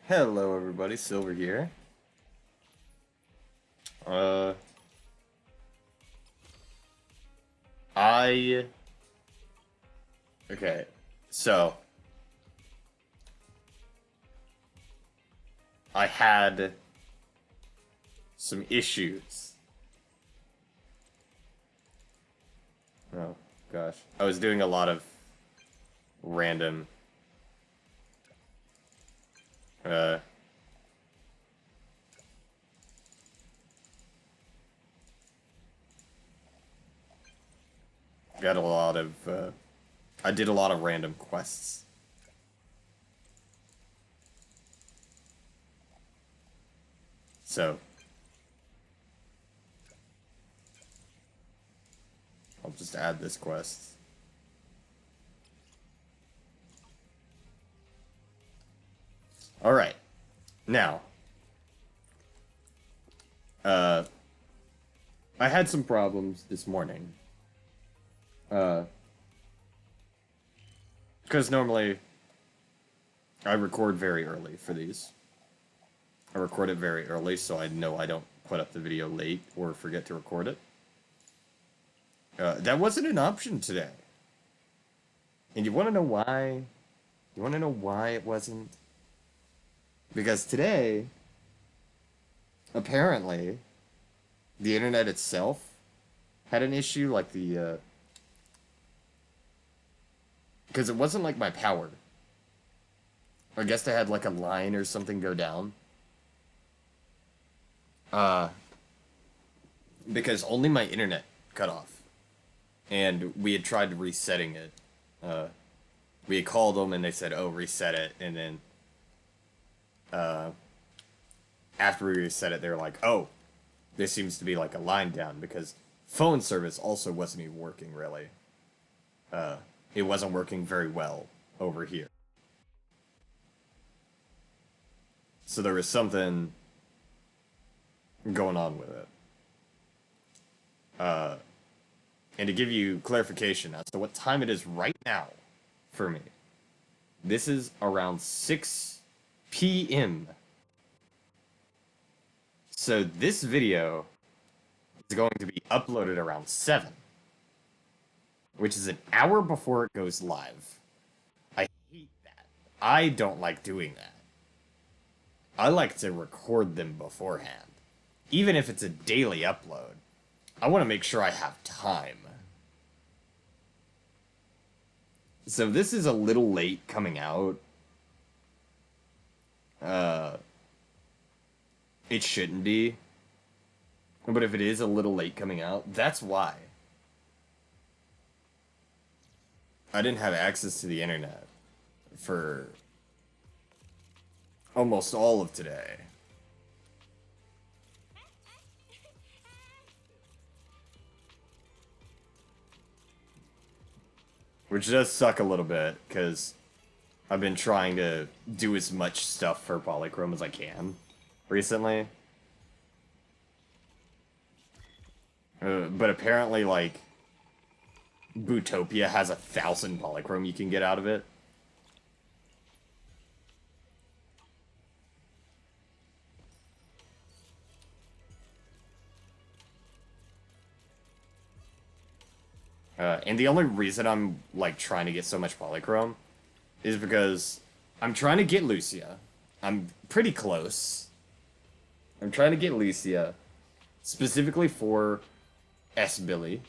Hello everybody, Silver here. Uh, I... Okay, so... I had some issues. Oh, gosh. I was doing a lot of random... Uh... Got a lot of, I did a lot of random quests. So... I'll just add this quest. Alright. Now. I had some problems this morning. Because normally I record very early for these. I record it very early so I know I don't put up the video late or forget to record it. That wasn't an option today. And you want to know why? You want to know why it wasn't? Because today, apparently, the internet itself had an issue, like because it wasn't like my power. I guess they had like a line or something go down. Because only my internet cut off. And we had tried resetting it. We had called them and they said, oh, reset it. And then, after we reset it, they were like, oh, there seems to be like a line down because phone service also wasn't even working really. It wasn't working very well over here. So there was something going on with it. And to give you clarification as to what time it is right now for me, this is around 6 p.m. So this video is going to be uploaded around 7, which is an hour before it goes live. I hate that. I don't like doing that. I like to record them beforehand. Even if it's a daily upload, I want to make sure I have time. So this is a little late coming out. It shouldn't be. But if it is a little late coming out, that's why. I didn't have access to the internet for almost all of today. Which does suck a little bit, because I've been trying to do as much stuff for Polychrome as I can recently. But apparently, like, Bootopia has 1,000 Polychrome you can get out of it. And the only reason I'm, like, trying to get so much Polychrome is because I'm trying to get Lucia. I'm pretty close. I'm trying to get Lucia specifically for S. Billy.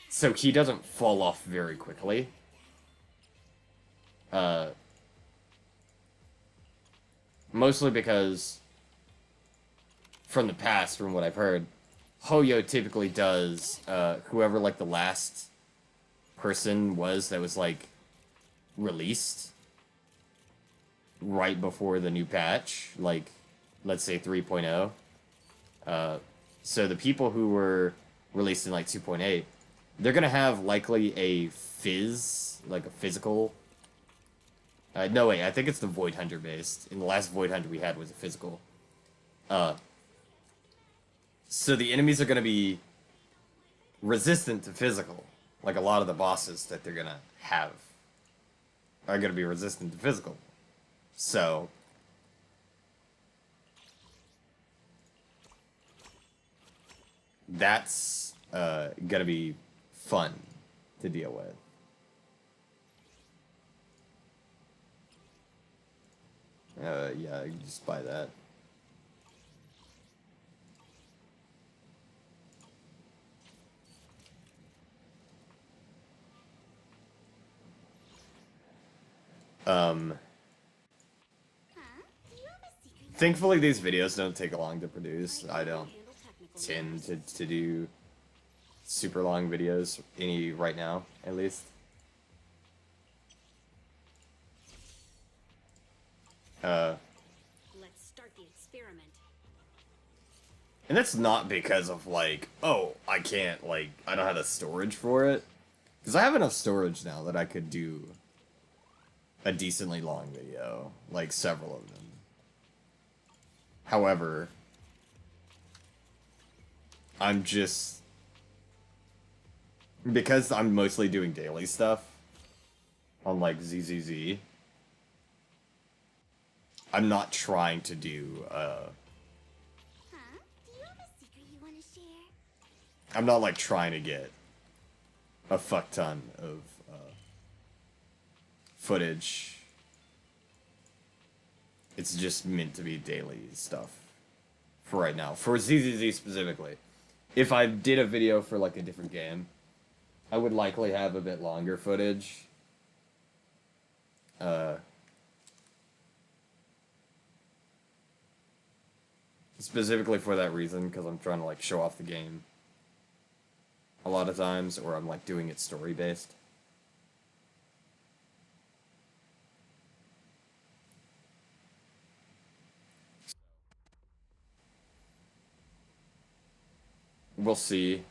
So he doesn't fall off very quickly. Mostly because, from the past, from what I've heard, Hoyo typically does, whoever, like, the last person was that was, like, released right before the new patch, like, let's say 3.0. So the people who were released in, like, 2.8, they're gonna have, likely, a fizz, like, a physical... no, wait, I think it's the Void Hunter based. In the last Void Hunter we had was a physical. So the enemies are going to be resistant to physical, like a lot of the bosses that they're going to have. are going to be resistant to physical. So that's going to be fun to deal with. Yeah, you just buy that. Thankfully, these videos don't take long to produce. I don't tend to do super long videos, any right now, at least. Let's start the experiment. And that's not because of, like, oh, I can't, like, I don't have the storage for it. Because I have enough storage now that I could do a decently long video, like several of them. However, I'm just, because I'm mostly doing daily stuff on, like, ZZZ, I'm not trying to do, Huh? Do you have a secret you want to share? I'm not, like, trying to get a fuck ton of, footage. It's just meant to be daily stuff for right now. For ZZZ specifically. If I did a video for, like, a different game, I would likely have a bit longer footage. Specifically for that reason, because I'm trying to, like, show off the game a lot of times, or I'm, like, doing it story-based. We'll see.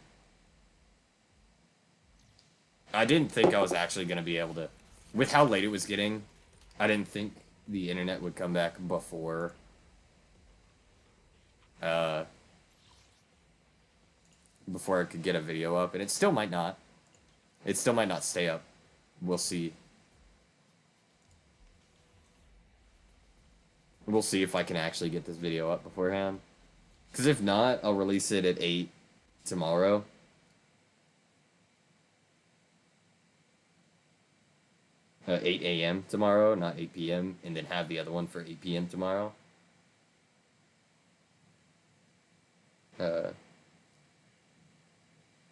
I didn't think I was actually going to be able to... With how late it was getting, I didn't think the internet would come back before... before I could get a video up, and it still might not. It still might not stay up. We'll see. We'll see if I can actually get this video up beforehand. Because if not, I'll release it at 8 tomorrow. 8 a.m. tomorrow, not 8 p.m., and then have the other one for 8 p.m. tomorrow. I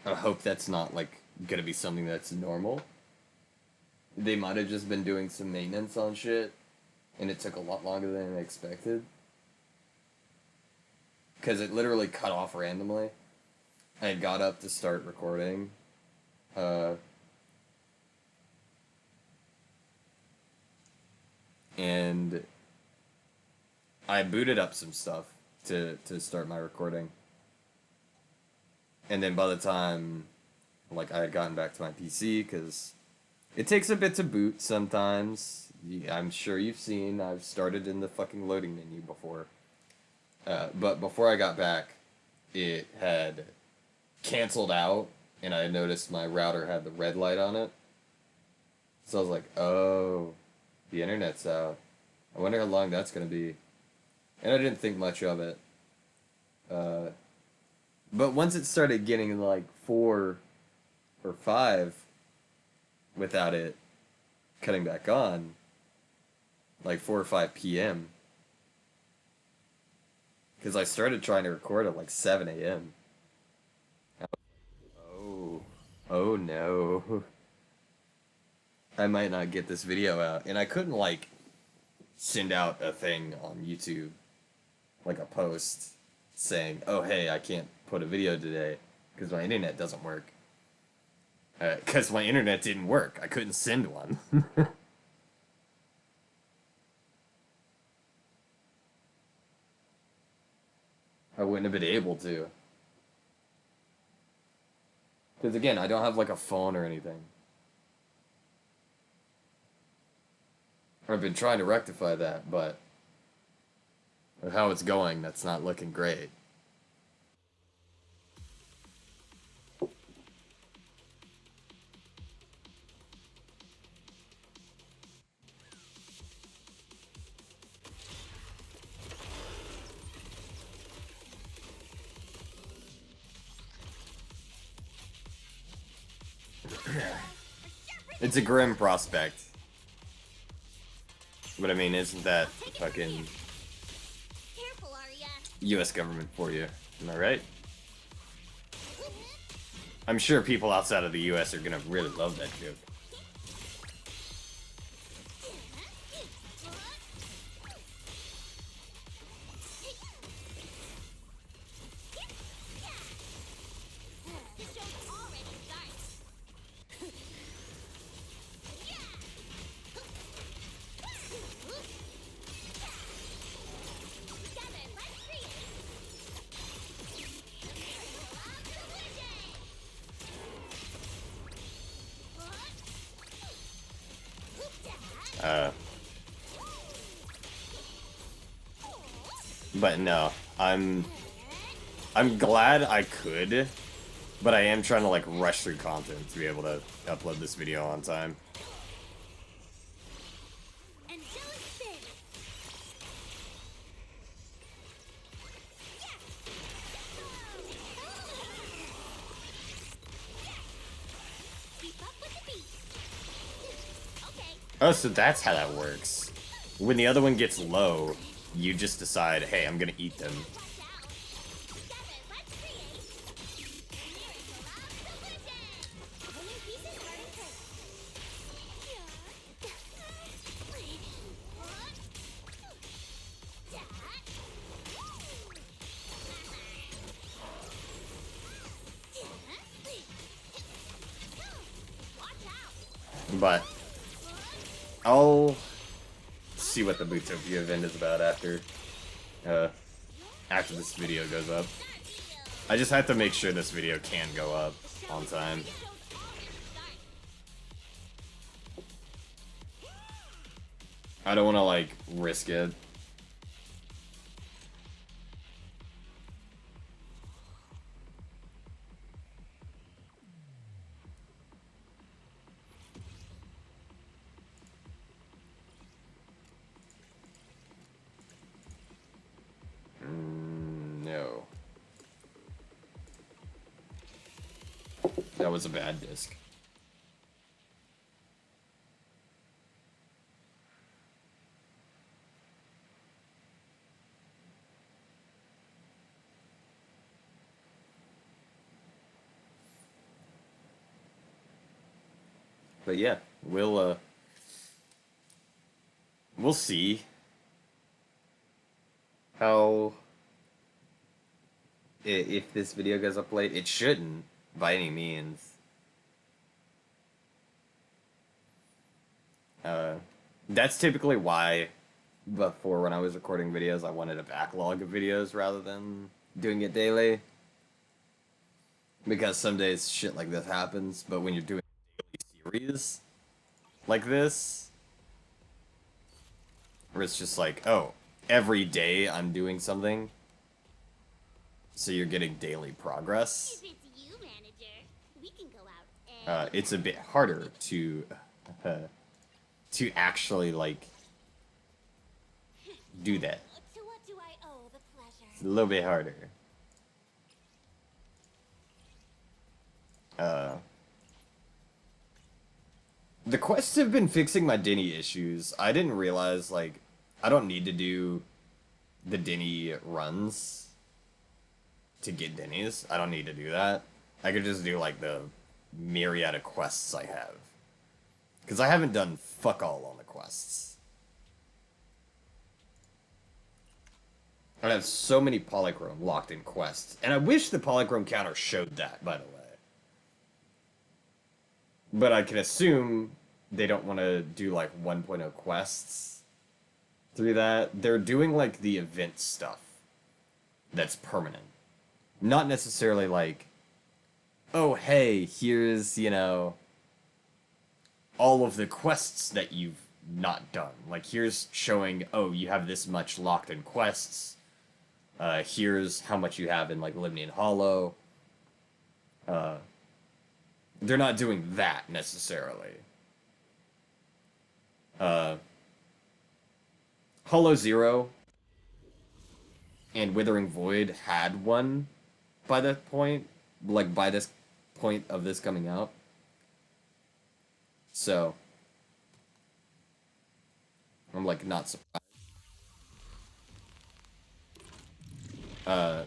hope that's not, like, gonna be something that's normal. They might have just been doing some maintenance on shit, and it took a lot longer than I expected. Because it literally cut off randomly. I had got up to start recording. And I booted up some stuff to start my recording. And then by the time, like, I had gotten back to my PC, because it takes a bit to boot sometimes. I'm sure you've seen, I've started in the fucking loading menu before. But before I got back, it had canceled out, and I noticed my router had the red light on it. So I was like, oh, the internet's out. I wonder how long that's going to be. And I didn't think much of it. But once it started getting like 4 or 5 without it cutting back on, like 4 or 5 p.m., because I started trying to record at like 7 a.m. Oh, oh no. I might not get this video out. And I couldn't, like, send out a thing on YouTube, like a post saying, oh, hey, I can't put a video today because my internet doesn't work. Because my internet didn't work. I couldn't send one. I wouldn't have been able to. Because, again, I don't have, like, a phone or anything. I've been trying to rectify that, but with how it's going, that's not looking great. It's a grim prospect. But I mean, isn't that fucking Careful, Arya. US government for you? Am I right? I'm sure people outside of the US are gonna really love that joke. The show's already started. Together, let's create. But no, I'm glad I could, but I am trying to like rush through content to be able to upload this video on time. Oh, so that's how that works. When the other one gets low, you just decide, hey, I'm gonna eat them. But I'll see what the Bootopia event is about after this video goes up. I just have to make sure this video can go up on time. I don't want to like risk it. No. That was a bad disc. But yeah, we'll see how if this video goes up late. It shouldn't by any means. That's typically why before when I was recording videos I wanted a backlog of videos rather than doing it daily. Because some days shit like this happens, but when you're doing a daily series like this, where it's just like, oh, every day I'm doing something, so you're getting daily progress. If it's you, manager, we can go out and... It's a bit harder to actually like do that. To what do I owe the pleasure? It's a little bit harder. The quests have been fixing my Denny issues. I didn't realize, like, I don't need to do the Denny runs to get Denny's. I don't need to do that. I could just do, like, the myriad of quests I have. Because I haven't done fuck all on the quests. I have so many polychrome locked in quests. And I wish the polychrome counter showed that, by the way. But I can assume they don't want to do, like, 1.0 quests through that. They're doing, like, the event stuff that's permanent. Not necessarily, like, oh, hey, here's, you know, all of the quests that you've not done. Like, here's showing, oh, you have this much locked in quests. Here's how much you have in, like, Limnian Hollow. They're not doing that, necessarily. Hollow Zero and Withering Void had one by that point. Like, by this point of this coming out. So I'm like not surprised. Uh,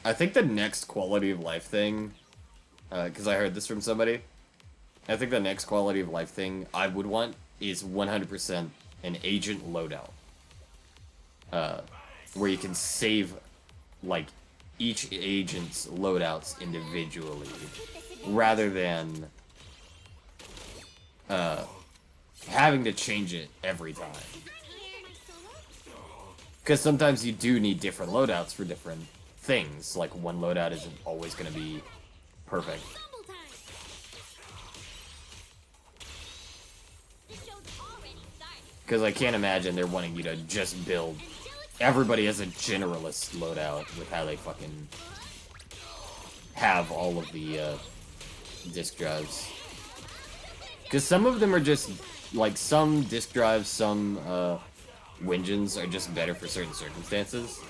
I think the next quality of life thing, because I heard this from somebody, I think the next quality of life thing I would want is 100% an agent loadout. Where you can save, like, each agent's loadouts individually, rather than having to change it every time. Because sometimes you do need different loadouts for different things. Like, one loadout isn't always going to be perfect. Because I can't imagine they're wanting you to just build everybody as a generalist loadout with how they fucking have all of the disk drives. Because some of them are just, like, some disk drives, some Wingens are just better for certain circumstances.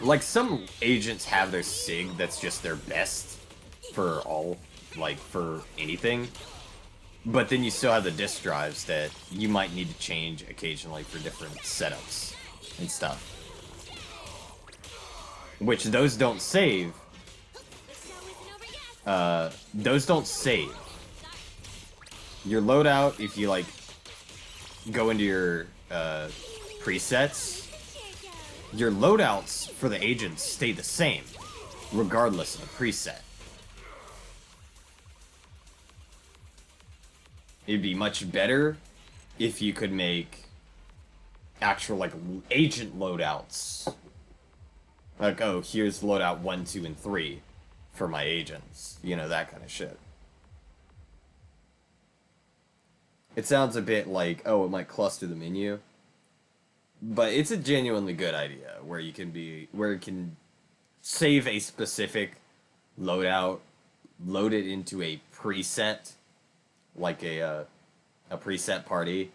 Like, some agents have their SIG that's just their best for all, like, for anything. But then you still have the disk drives that you might need to change occasionally for different setups and stuff. Which those don't save. Those don't save. Your loadout, if you, like, go into your presets, your loadouts for the agents stay the same, regardless of the preset. It'd be much better if you could make actual, like, agent loadouts. Like, oh, here's loadout 1, 2, and 3 for my agents. You know, that kind of shit. It sounds a bit like, oh, it might cluster the menu. But it's a genuinely good idea where you can be, where it can save a specific loadout, load it into a preset, like a preset party,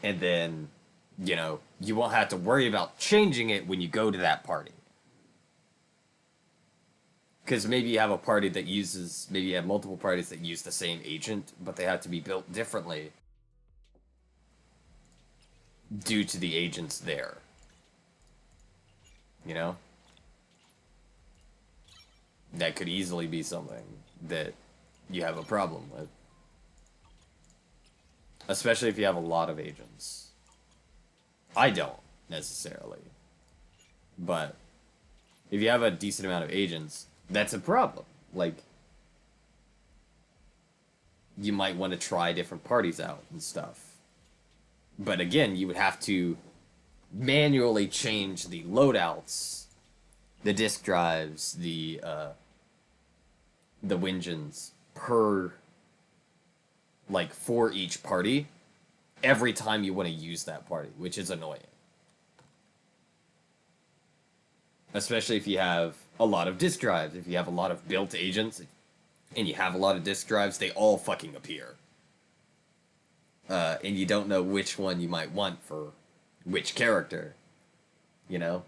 and then, you know, you won't have to worry about changing it when you go to that party. Because maybe you have a party that uses, maybe you have multiple parties that use the same agent, but they have to be built differently due to the agents there. You know? That could easily be something that you have a problem with. Especially if you have a lot of agents. I don't, necessarily. But if you have a decent amount of agents, that's a problem. Like, you might want to try different parties out and stuff. But again, you would have to manually change the loadouts, the disk drives, the Wingens per, like, for each party every time you want to use that party, which is annoying. Especially if you have a lot of disk drives. If you have a lot of built agents and you have a lot of disk drives, they all fucking appear. And you don't know which one you might want for which character. You know?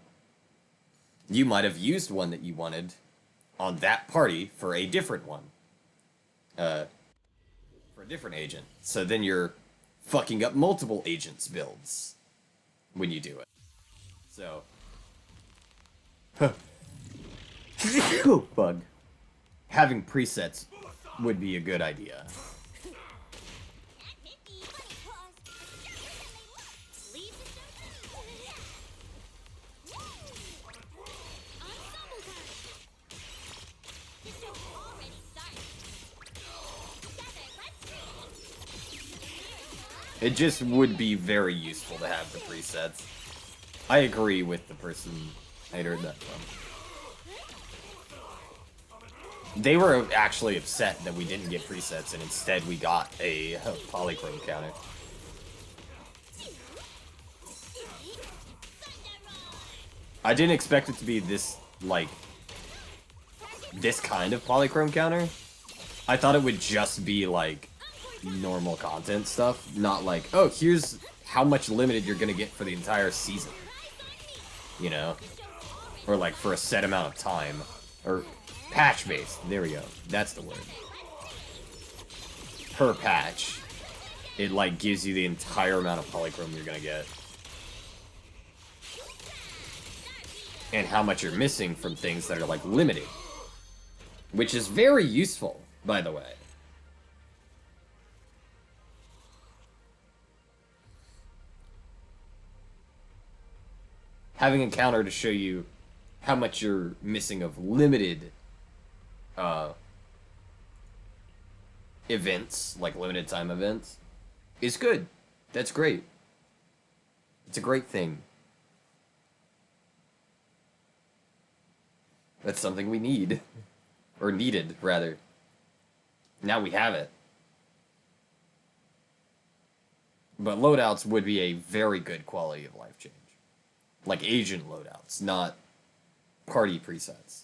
You might have used one that you wanted on that party for a different one. For a different agent. So then you're fucking up multiple agents' builds when you do it. So... Bug. Having presets would be a good idea. It just would be very useful to have the presets. I agree with the person I heard that from. They were actually upset that we didn't get presets and instead we got a polychrome counter. I didn't expect it to be this, like, this kind of polychrome counter. I thought it would just be, like, normal content stuff, not like, oh, here's how much limited you're gonna get for the entire season. You know? or like for a set amount of time, or patch-based. There we go. That's the word. Per patch, it like gives you the entire amount of polychrome you're gonna get. And how much you're missing from things that are like limited. Which is very useful, by the way. Having a counter to show you how much you're missing of limited events, like limited time events, is good. That's great. It's a great thing. That's something we need. Or needed, rather. Now we have it. But loadouts would be a very good quality of life change. Like agent loadouts, not party presets.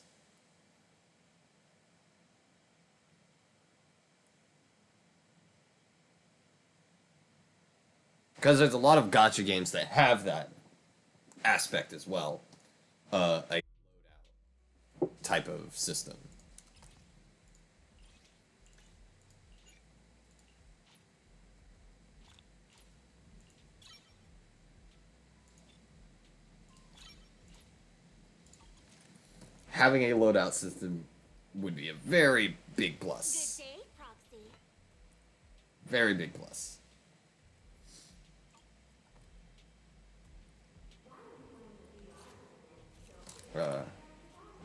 Because there's a lot of gacha games that have that aspect as well. A loadout type of system. Having a loadout system would be a very big plus. Good day, Proxy. Very big plus.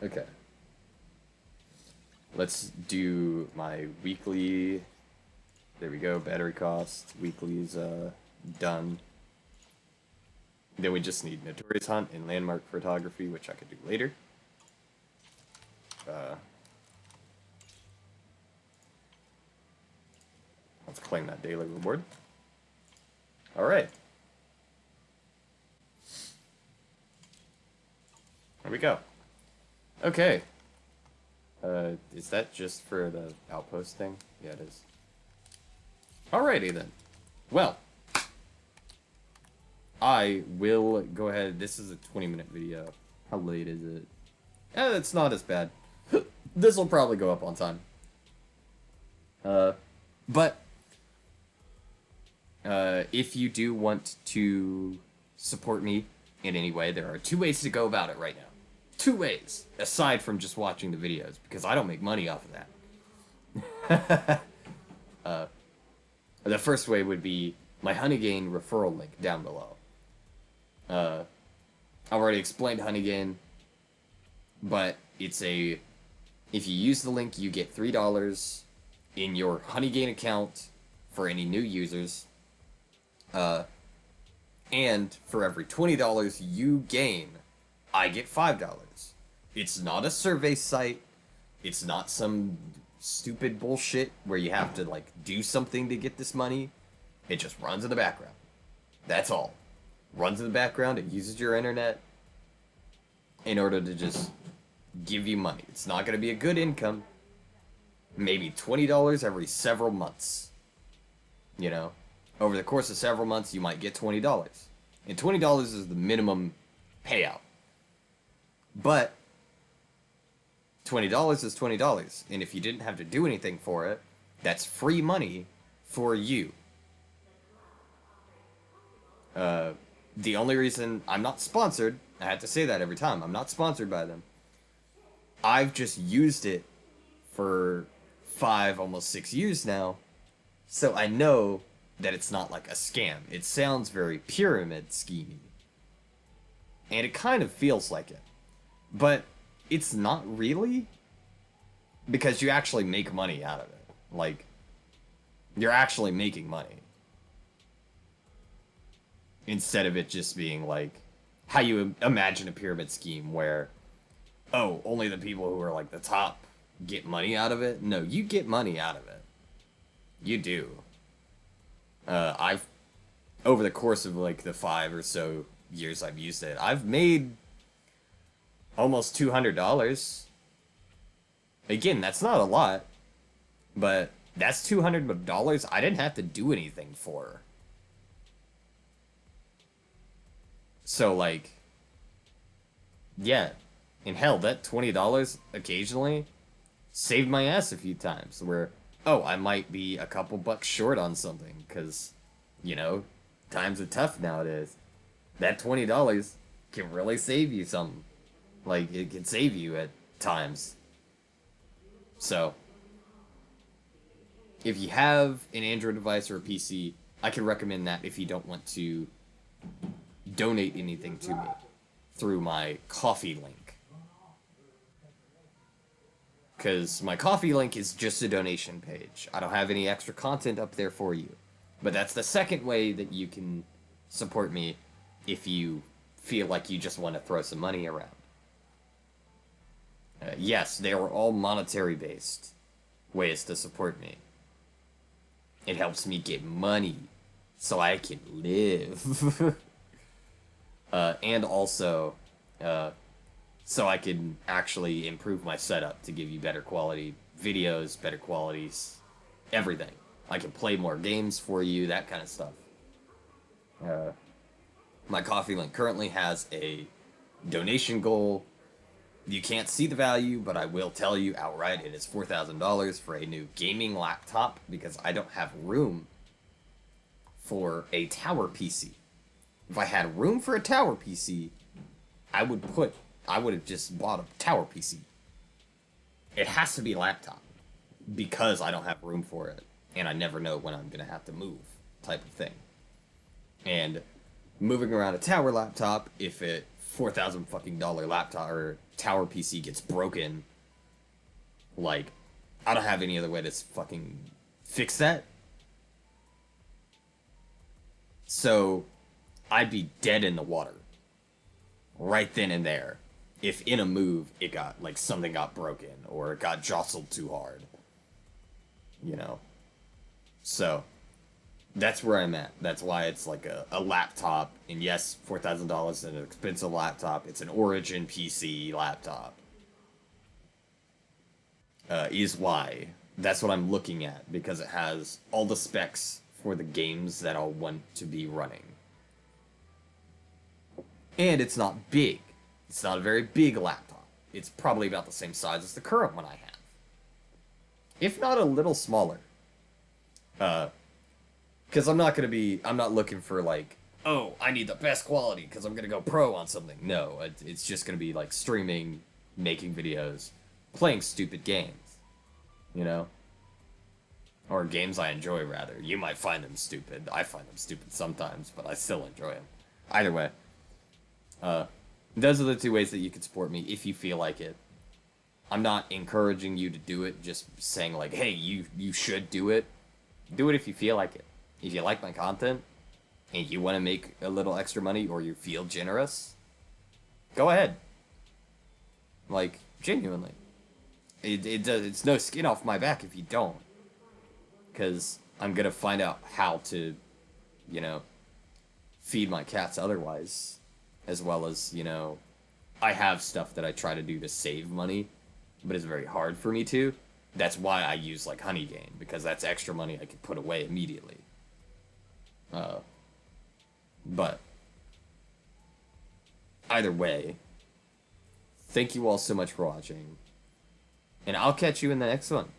Okay. Let's do my weekly. There we go. Battery cost. Weekly's done. Then we just need Notorious Hunt and Landmark Photography, which I could do later. Let's claim that daily reward. Alright. There we go. Okay. Is that just for the outpost thing? Yeah, it is. Alrighty then. Well. I will go ahead. This is a 20-minute video. How late is it? It's not as bad. This will probably go up on time. But if you do want to support me in any way, there are two ways to go about it right now. Two ways, aside from just watching the videos, because I don't make money off of that. The first way would be my Honeygain referral link down below. I've already explained Honeygain, but it's a... If you use the link, you get $3 in your Honeygain account for any new users. And for every $20 you gain, I get $5. It's not a survey site. It's not some stupid bullshit where you have to, like, do something to get this money. It just runs in the background. That's all. Runs in the background, it uses your internet in order to just give you money. It's not going to be a good income. Maybe $20 every several months. You know? Over the course of several months, you might get $20. And $20 is the minimum payout. But $20 is $20. And if you didn't have to do anything for it, that's free money for you. The only reason I'm not sponsored, I have to say that every time, I'm not sponsored by them. I've just used it for 5, almost 6 years now, so I know that it's not like a scam. It sounds very pyramid schemey. And it kind of feels like it. But it's not really, because you actually make money out of it. Like, you're actually making money. Instead of it just being like how you imagine a pyramid scheme where, oh, only the people who are like the top get money out of it. No, you get money out of it. You do. I've, over the course of like the 5 or so years I've used it, I've made almost $200. Again, that's not a lot, but that's $200 I didn't have to do anything for. So, like, yeah, And hell, that $20 occasionally saved my ass a few times where, oh, I might be a couple bucks short on something because, you know, times are tough nowadays. That $20 can really save you something. Like, it can save you at times. So, if you have an Android device or a PC, I can recommend that if you don't want to donate anything to me through my Coffee link. Because my Coffee link is just a donation page. I don't have any extra content up there for you. But that's the second way that you can support me if you feel like you just want to throw some money around. Yes, they are all monetary based ways to support me. It helps me get money so I can live. And also, so I can actually improve my setup to give you better quality videos, better qualities, everything. I can play more games for you, that kind of stuff. My Coffee link currently has a donation goal. You can't see the value, but I will tell you outright it is $4,000 for a new gaming laptop because I don't have room for a tower PC. If I had room for a tower PC, I would have just bought a tower PC. It has to be a laptop because I don't have room for it, and I never know when I'm gonna have to move, type of thing. And moving around a tower laptop, if it $4,000 laptop or tower PC gets broken, like, I don't have any other way to fucking fix that. So I'd be dead in the water right then and there if in a move it got, like, something got broken or it got jostled too hard, you know. So that's where I'm at. That's why it's like a laptop, and yes, $4,000 is an expensive laptop. It's an Origin PC laptop. Is why. That's what I'm looking at, because it has all the specs for the games that I'll want to be running. And it's not big. It's not a very big laptop. It's probably about the same size as the current one I have. If not a little smaller. Because I'm not looking for, like, oh, I need the best quality because I'm going to go pro on something. No, it's just going to be, like, streaming, making videos, playing stupid games, you know? Or games I enjoy, rather. You might find them stupid. I find them stupid sometimes, but I still enjoy them. Either way. Those are the two ways that you can support me if you feel like it. I'm not encouraging you to do it, just saying, like, hey, you should do it. Do it if you feel like it. If you like my content, and you want to make a little extra money, or you feel generous, go ahead. Like, genuinely. It's no skin off my back if you don't. Because I'm going to find out how to, you know, feed my cats otherwise. As well as, you know, I have stuff that I try to do to save money, but it's very hard for me to. That's why I use, like, Honey Game, because that's extra money I can put away immediately. But either way, thank you all so much for watching, and I'll catch you in the next one.